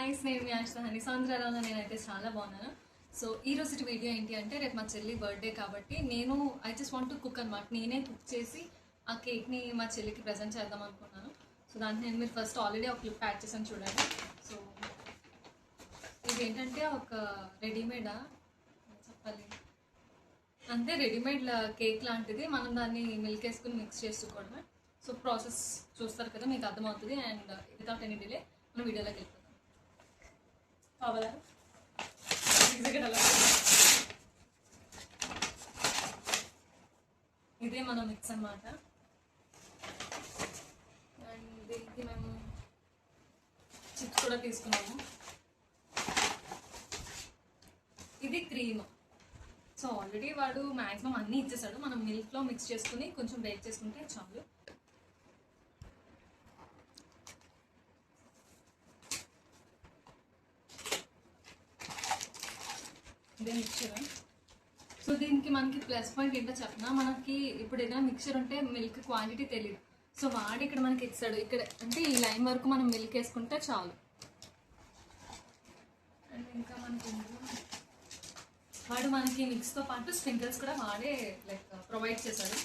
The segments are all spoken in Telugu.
గైస్, నేను మీ ఆశ్రహాన్ని సాంద్రారావులో నేనైతే చాలా బాగున్నాను. సో ఈ రోజు వీడియో ఏంటి అంటే, రేపు మా చెల్లి బర్త్డే కాబట్టి నేను I just want to cook అనమాట. నేనే కుక్ చేసి ఆ కేక్ని మా చెల్లికి ప్రజెంట్ చేద్దాం అనుకున్నాను. సో దానికి నేను మీరు ఫస్ట్ ఆల్రెడీ ఒక క్లిప్ యాడ్ చేశాను చూడండి. సో ఇది ఏంటంటే ఒక రెడీమేడా చెప్పాలి అంటే రెడీమేడ్ కేక్ లాంటిది. మనం దాన్ని మిల్క్ వేసుకుని మిక్స్ చేసుకోవడమే. సో ప్రాసెస్ చూస్తారు కదా, మీకు అర్థమవుతుంది. అండ్ వితౌట్ ఎనీ డిలే మనం వీడియోలోకి వెళ్ళిపోతాం. కావాలా ఇదే మన మిక్స్ అన్నమాట. అండ్ దీనికి మేము చిప్స్ కూడా తీసుకున్నాము. ఇది క్రీమ్. సో ఆల్రెడీ వాడు మ్యాక్సిమం అన్నీ ఇచ్చేసాడు. మనం మిల్క్లో మిక్స్ చేసుకుని కొంచెం బేక్ చేసుకుంటే చాలు. ఇదే మిక్చర్. సో దీనికి మనకి ప్లస్ పాయింట్ ఏంటో చెప్పినా, మనకి ఇప్పుడు ఏదైనా మిక్చర్ ఉంటే మిల్క్ క్వాంటిటీ తెలియదు. సో వాడు ఇక్కడ మనకి ఇచ్చాడు. ఇక్కడ అంటే ఈ లైన్ వరకు మనం మిల్క్ వేసుకుంటే చాలు. అండ్ ఇంకా మనకి వాడు మనకి మిక్స్తో పాటు స్ప్రింకిల్స్ కూడా వాడే లైక్ ప్రొవైడ్ చేశాడు.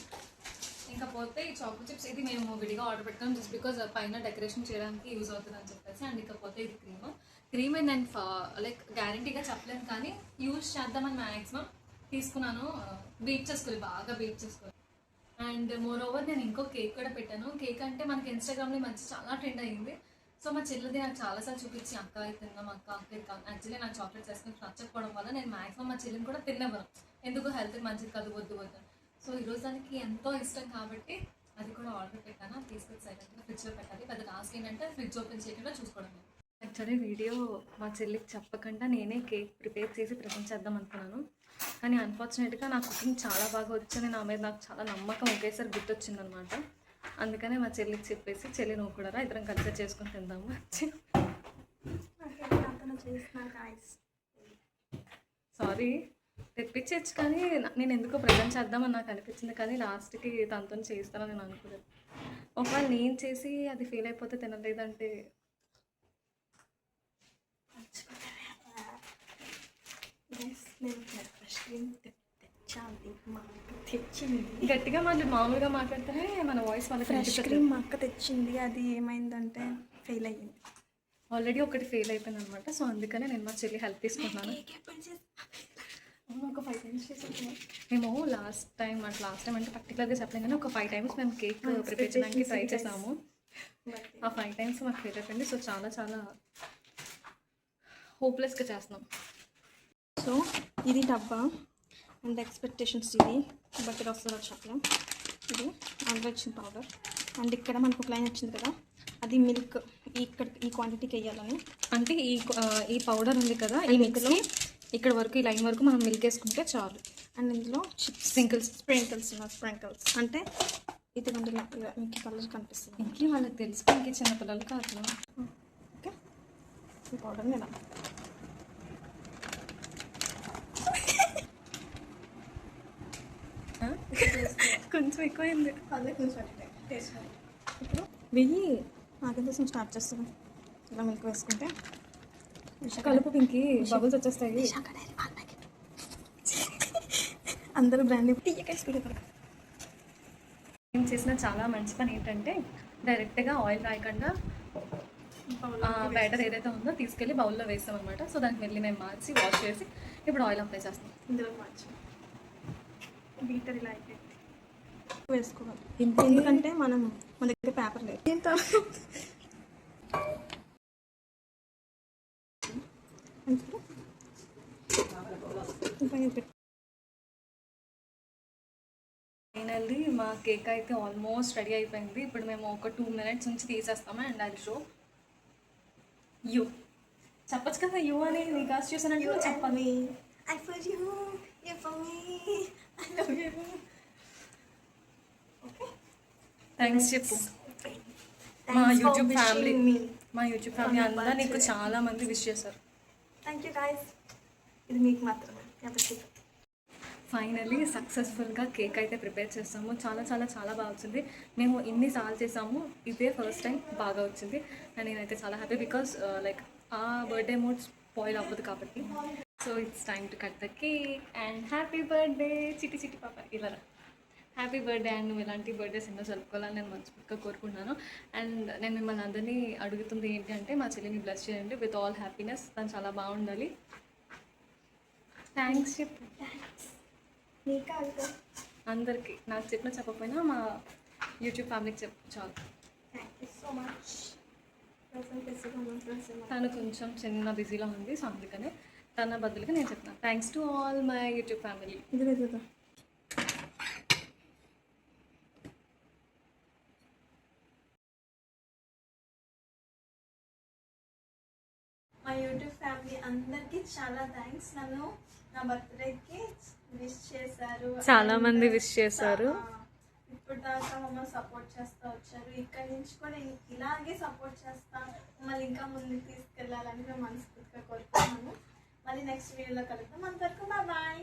ఇంకా పోతే ఈ చాకో చిప్స్, ఇది మేము విడిగా ఆర్డర్ పెట్టుకున్నాం జస్ట్ బికాజ్ పైన డెకరేషన్ చేయడానికి యూజ్ అవుతుంది అని చెప్పేసి. అండ్ ఇకపోతే ఇది క్రీమ్ నేను లైక్ గ్యారంటీగా చెప్పలేను, కానీ యూజ్ చేద్దామని మ్యాక్సిమం తీసుకున్నాను. బీట్ చేసుకోవాలి, బాగా బీట్ చేసుకోవాలి. అండ్ మోర్ ఓవర్ నేను ఇంకో కేక్ కూడా పెట్టాను. కేక్ అంటే మనకి ఇన్స్టాగ్రామ్లో మంచి చాలా ట్రెండ్ అయ్యింది. సో మా చెల్లిది నాకు చాలాసార్లు చూపించి అక్క ఇది తిన్నాం, అక్క ఇది కాదు. యాక్చువల్లీ నాకు చాక్లెట్స్ వేసుకుని నచ్చకపోవడం వల్ల నేను మ్యాక్సిమం మా చెల్లిని కూడా తినేవాను. ఎందుకు హెల్త్కి మంచిది కాదు, వద్దు. సో ఈరోజు దానికి ఎంతో ఇష్టం కాబట్టి అది కూడా ఆర్డర్ పెట్టాను. తీసుకొచ్చి సైలెంట్గా ఫ్రిడ్జ్లో పెట్టాలి. పెద్ద టాస్క్ ఏంటంటే ఫ్రిడ్జ్ ఓపెన్ చేయకుండా చూసుకోవడం. యాక్చువల్లీ వీడియో మా చెల్లికి చెప్పకుండా నేనే కేక్ ప్రిపేర్ చేసి ప్రజెంట్ చేద్దాం అనుకున్నాను. కానీ అన్ఫార్చునేట్గా నా కుకింగ్ చాలా బాగా వచ్చని నా మీద నాకు చాలా నమ్మకం ఒకేసారి గుర్తొచ్చిందనమాట. అందుకనే మా చెల్లికి చెప్పేసి, చెల్లి నువ్వు కూడా ఇద్దరం కలిసి చేసుకుని తిందాము. సారీ తెప్పించచ్చు, కానీ నేను ఎందుకో ప్రజెంట్ చేద్దామని నాకు అనిపించింది. కానీ లాస్ట్కి తనతో చేస్తానని నేను అనుకోలేదు. ఒకవేళ నేను చేసి అది ఫెయిల్ అయిపోతే తినలేదంటే గట్టిగా మామూలుగా మాట్లాడితేనే మన వాయిస్ వాళ్ళకి ఫ్రెష్ క్రీమ్ మా అక్క తెచ్చింది. అది ఏమైందంటే ఫెయిల్ అయ్యింది. ఆల్రెడీ ఒకటి ఫెయిల్ అయిపోయింది అనమాట. సో అందుకనే నేను మా చెల్లి హెల్ప్ తీసుకుంటున్నాను. ఒక 5 టైమ్స్ చేసాము మేము. లాస్ట్ టైం అంటే పర్టికులర్గా చెప్పలేం, కానీ ఒక 5 టైమ్స్ మేము కేక్ ప్రిపేర్ చేయడానికి ట్రై చేసాము. ఆ 5 టైమ్స్ మాకు ఫెయిల్ అయిపోయింది. సో చాలా చాలా హోప్లెస్గా చేస్తున్నాం. సో ఇది డబ్బా అండ్ ఎక్స్పెక్టేషన్స్. ఇది బకెట్ వస్తుందో చెప్పలేం. ఇది ఆల్రెడీ పౌడర్. అండ్ ఇక్కడ మనకు ఒక లైన్ వచ్చింది కదా, అది మిల్క్ ఇక్కడ ఈ క్వాంటిటీకి వేయాలని. అంటే ఈ పౌడర్ ఉంది కదా, ఈ మిక్స్లో ఇక్కడ వరకు ఈ లైన్ వరకు మనం మిల్క్ వేసుకుంటే చాలు. అండ్ ఇందులో స్ప్రింకిల్స్ అంటే ఇది మీకు కలర్ కనిపిస్తుంది. ఇంకే వాళ్ళకి తెలుసు, ఇంకే చిన్నపిల్లలు కాదు. ఓకే, ఈ పౌడర్ని ఇలా కొంచెం ఎక్కువైంది. అదే కొంచెం టేస్ట్. ఇప్పుడు వెయ్యి ఆగదేశం స్టార్ట్ చేస్తాం. ఇలా మిల్క్ వేసుకుంటే కలుపు పింకి బబుల్స్ వచ్చేస్తాయి. అందరూ బ్రాండ్ నేను చేసిన చాలా మంచి పని ఏంటంటే, డైరెక్ట్గా ఆయిల్ రాయకుండా బ్యాటర్ ఏదైతే ఉందో తీసుకెళ్ళి బౌల్లో వేస్తాం అనమాట. సో దానికి వెళ్ళి మేము మార్చి వాష్ చేసి ఇప్పుడు ఆయిల్ అప్లై చేస్తాం. ఇందులో మార్చి బీటర్ ఇలా అయిపోయింది వేసుకోవాలి. ఎందుకంటే మన దగ్గర పేపర్ లేదు. ఫైనల్లీ మా కేక్ అయితే ఆల్మోస్ట్ రెడీ అయిపోయింది. ఇప్పుడు మేము ఒక 2 minutes నుంచి తీసేస్తాము. అండ్ అది షో యూ చెప్పచ్చు కదా, యూ అని నీ కాస్ట్ చూసానంటే చెప్పాలి. థ్యాంక్స్ చెప్పు. మా యూట్యూబ్ ఫ్యామిలీ అంతా నీకు చాలా మంది విష్ చేశారు. Thank you guys. ఇది మీకు మాత్రమే. ఫైనలీ సక్సెస్ఫుల్గా కేక్ అయితే ప్రిపేర్ చేస్తాము. చాలా చాలా చాలా బాగా వచ్చింది. మేము ఇన్నిసార్లు చేసాము, ఇదే ఫస్ట్ టైం బాగా వచ్చింది. అండ్ నేనైతే చాలా హ్యాపీ బికాస్ లైక్ ఆ బర్త్డే మూడ్ స్పాయిల్ అవ్వదు కాబట్టి. So it's time to cut the cake and happy birthday చిట్టి చిట్టి పాప ఇలా హ్యాపీ బర్త్డే అండ్ నువ్వు ఇలాంటి బర్త్డేస్ ఎన్నో జరుపుకోవాలని నేను మనస్ఫూర్తిగా కోరుకుంటున్నాను. అండ్ నేను మిమ్మల్ని అందరినీ అడుగుతుంది ఏంటి అంటే మా చెల్లిని బ్లెస్ చేయండి విత్ ఆల్ హ్యాపీనెస్. తను చాలా బాగుండాలి. థ్యాంక్స్ చెప్పు అందరికీ. నాకు చెప్పినా చెప్పకపోయినా మా యూట్యూబ్ ఫ్యామిలీకి చెప్పు చాలు. Thank you so much. తను కొంచెం చిన్న బిజీలో ఉంది, సో అందుకనే తన బదులుగా నేను చెప్తాను thanks to all my YouTube family. మా యూట్యూబ్ ఫ్యామిలీ అందరికీ చాలా థ్యాంక్స్. నన్ను నా బర్త్డేకి విష్ చేశారు, చాలా మంది విష్ చేశారు. ఇప్పుడు దాకా మమ్మల్ని సపోర్ట్ చేస్తూ వచ్చారు. ఇక్కడి నుంచి కూడా ఇలాగే సపోర్ట్ చేస్తా మమ్మల్ని ఇంకా ముందుకు తీసుకెళ్ళాలని మేము మనస్ఫూర్తిగా కోరుకుంటున్నాను. మళ్ళీ నెక్స్ట్ వీడియోలో కలుద్దాం. అంతవరకు బాయ్.